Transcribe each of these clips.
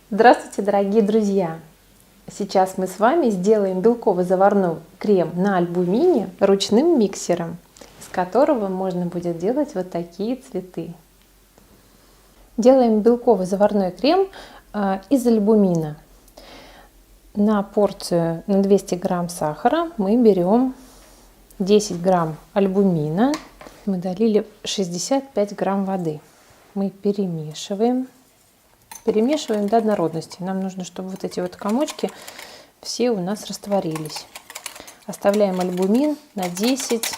Здравствуйте, дорогие друзья! Сейчас мы с вами сделаем белково-заварной крем на альбумине ручным миксером, из которого можно будет делать вот такие цветы. Делаем белково-заварной крем из альбумина. На порцию на 200 грамм сахара мы берем 10 грамм альбумина. Мы долили 65 грамм воды. Мы перемешиваем. Перемешиваем до однородности. Нам нужно, чтобы вот эти вот комочки все у нас растворились. Оставляем альбумин на 10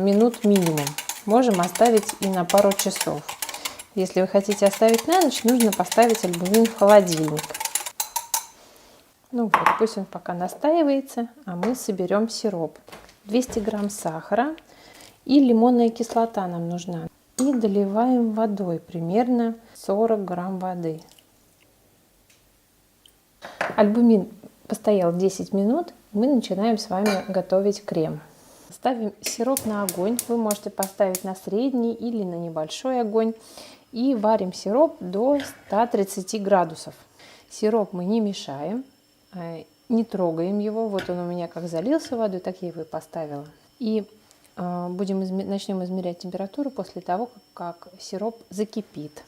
минут минимум. Можем оставить и на пару часов. Если вы хотите оставить на ночь, нужно поставить альбумин в холодильник. Ну вот, пусть он пока настаивается, а мы соберем сироп. 200 грамм сахара и лимонная кислота нам нужна. И доливаем водой, примерно 40 грамм воды. Альбумин постоял 10 минут, мы начинаем с вами готовить крем. Ставим сироп на огонь, вы можете поставить на средний или на небольшой огонь. И варим сироп до 130 градусов. Сироп мы не мешаем, не трогаем его. Вот он у меня как залился водой, так я его и поставила. И начнем измерять температуру после того, как сироп закипит.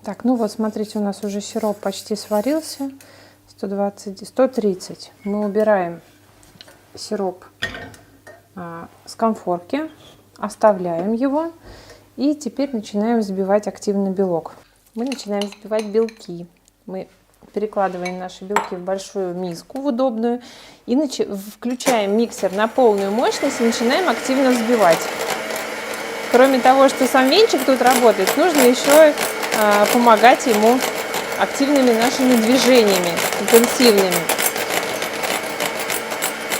Так, ну вот, смотрите, у нас уже сироп почти сварился. 130. Мы убираем сироп с конфорки, оставляем его. И теперь начинаем взбивать активно белок. Мы начинаем взбивать белки. Мы перекладываем наши белки в большую миску, в удобную. И включаем миксер на полную мощность и начинаем активно взбивать. Кроме того, что сам венчик тут работает, нужно еще помогать ему активными нашими движениями, интенсивными.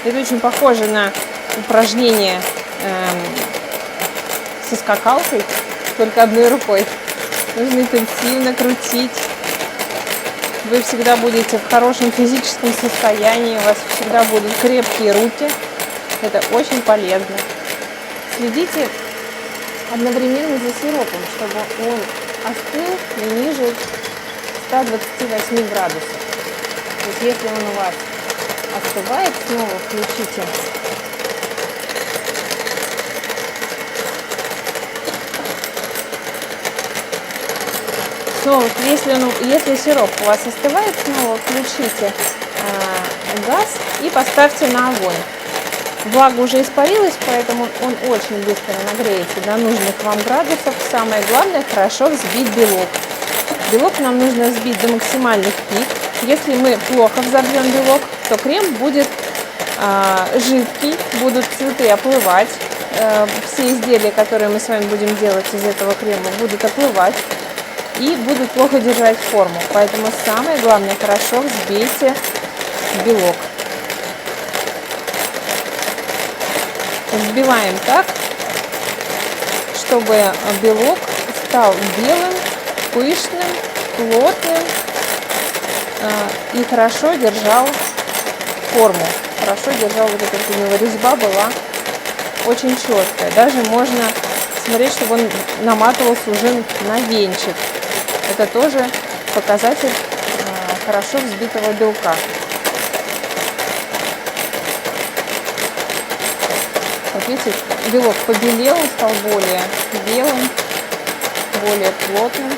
Это очень похоже на упражнение со скакалкой, только одной рукой. Нужно интенсивно крутить. Вы всегда будете в хорошем физическом состоянии, у вас всегда будут крепкие руки. Это очень полезно. Следите одновременно за сиропом, чтобы он остыл не ниже 128 градусов. То есть если он у вас остывает, снова включите. Снова, если сироп у вас остывает, снова включите газ и поставьте на огонь. Влага уже испарилась, поэтому он очень быстро нагреется до нужных вам градусов. Самое главное — хорошо взбить белок. Белок нам нужно взбить до максимальных пик. Если мы плохо взобьем белок, то крем будет жидкий, будут цветы оплывать. Все изделия, которые мы с вами будем делать из этого крема, будут оплывать и будут плохо держать форму. Поэтому самое главное — хорошо взбейте белок. Взбиваем так, чтобы белок стал белым, пышным, плотным и хорошо держал форму. Хорошо держал, вот эта у него резьба была очень четкая. Даже можно смотреть, чтобы он наматывался уже на венчик. Это тоже показатель хорошо взбитого белка. Вот видите, белок побелел, он стал более белым, более плотным.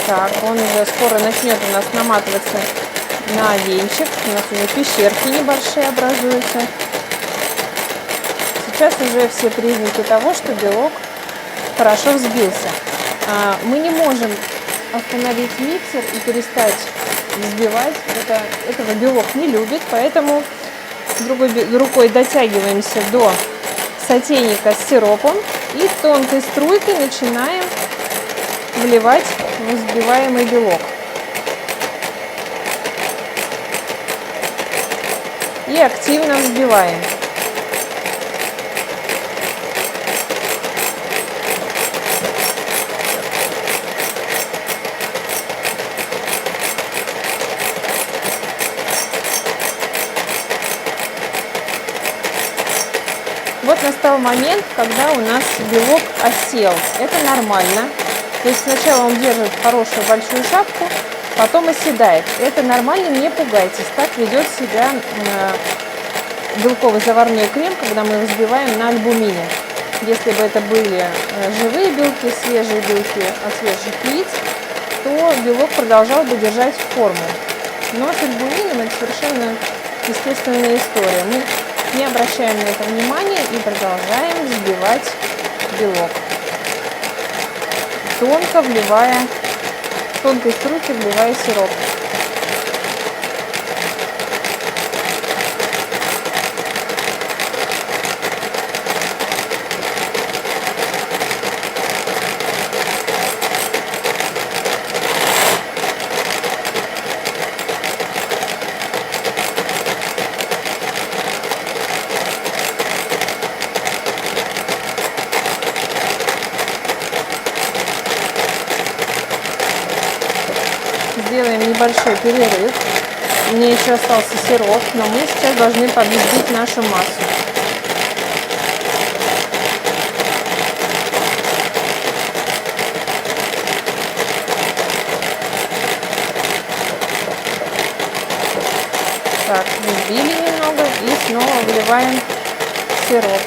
Так, он уже скоро начнет у нас наматываться на венчик. У нас уже пещерки небольшие образуются. Сейчас уже все признаки того, что белок хорошо взбился. Мы не можем остановить миксер и перестать взбивать. Этого белок не любит, поэтому другой рукой дотягиваемся до сотейника с сиропом и тонкой струйкой начинаем вливать взбиваемый белок. И активно взбиваем. настал момент, когда у нас белок осел. Это нормально. То есть сначала он держит хорошую большую шапку, потом оседает. Это нормально, не пугайтесь. Так ведет себя белковый заварной крем, когда мы его взбиваем на альбумине. Если бы это были живые белки, свежие белки от свежих яиц, то белок продолжал бы держать форму. Но с альбумином это совершенно естественная история. Мы не обращаем на это внимания и продолжаем взбивать белок, тонко вливая, тонкой струйкой вливая сироп. Сделаем небольшой перерыв. Мне еще остался сироп, но мы сейчас должны подвести нашу массу. Так, взбили немного и снова вливаем сироп.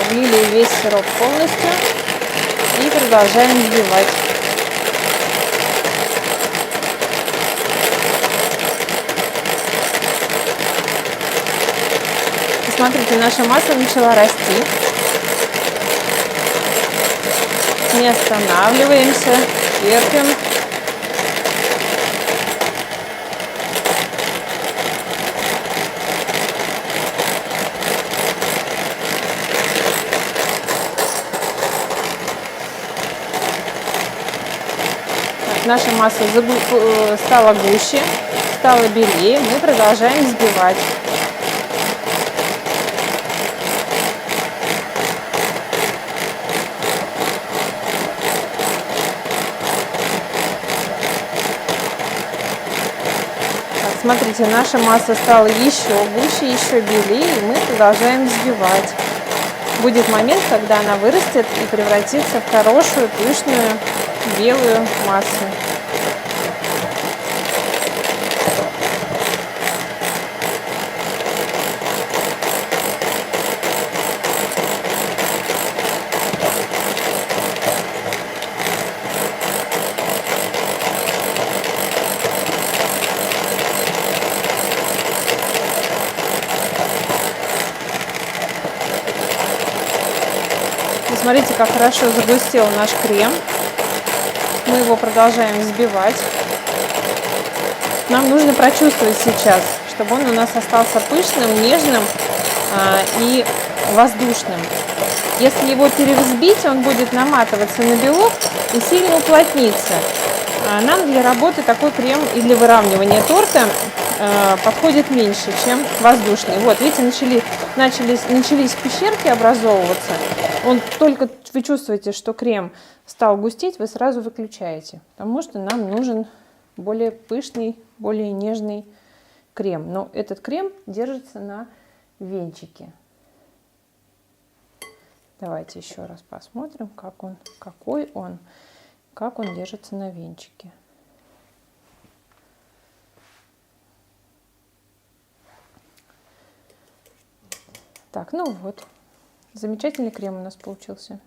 Влили весь сироп полностью и продолжаем взбивать. Смотрите, наша масса начала расти. Не останавливаемся, терпим. Наша масса стала гуще, стала белее. Мы продолжаем взбивать. Так, смотрите, наша масса стала еще гуще, еще белее, и мы продолжаем взбивать. Будет момент, когда она вырастет и превратится в хорошую, пышную, белую массу. Смотрите, как хорошо загустел наш крем. Мы его продолжаем взбивать. Нам нужно прочувствовать сейчас, чтобы он у нас остался пышным, нежным и воздушным. Если его перевзбить, он будет наматываться на белок и сильно уплотниться. Нам для работы такой крем и для выравнивания торта подходит меньше, чем воздушный. Вот, видите, начались пещерки образовываться. Только вы чувствуете, что крем стал густеть, вы сразу выключаете, потому что нам нужен более пышный, более нежный крем. Но этот крем держится на венчике. Давайте еще раз посмотрим, как он держится на венчике. Так, ну вот, замечательный крем у нас получился.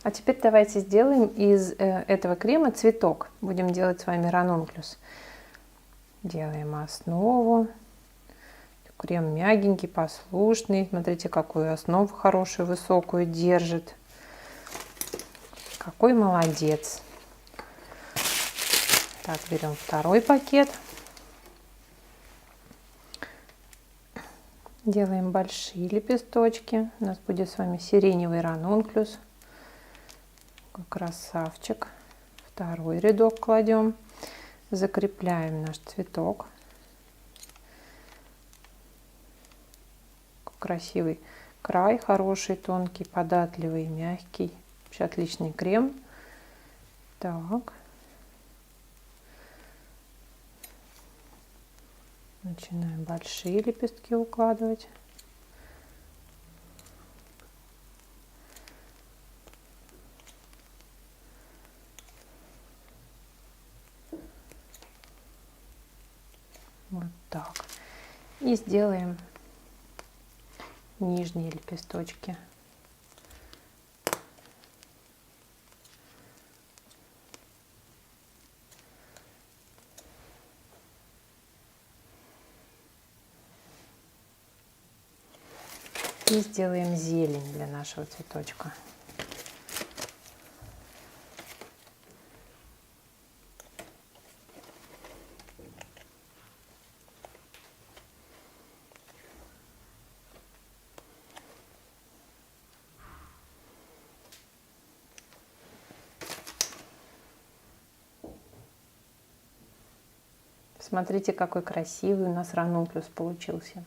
А теперь давайте сделаем из этого крема цветок. Будем делать с вами ранункулус. Делаем основу. Крем мягенький, послушный. Смотрите, какую основу хорошую, высокую держит. Какой молодец. Так, берем второй пакет. Делаем большие лепесточки. У нас будет с вами сиреневый ранункулус. Красавчик. Второй рядок кладем. Закрепляем наш цветок. Красивый край, хороший, тонкий, податливый, мягкий. Вообще отличный крем. Так. Начинаем большие лепестки укладывать. Вот так. И сделаем нижние лепесточки. И сделаем зелень для нашего цветочка. Смотрите, какой красивый у нас ранункулус получился.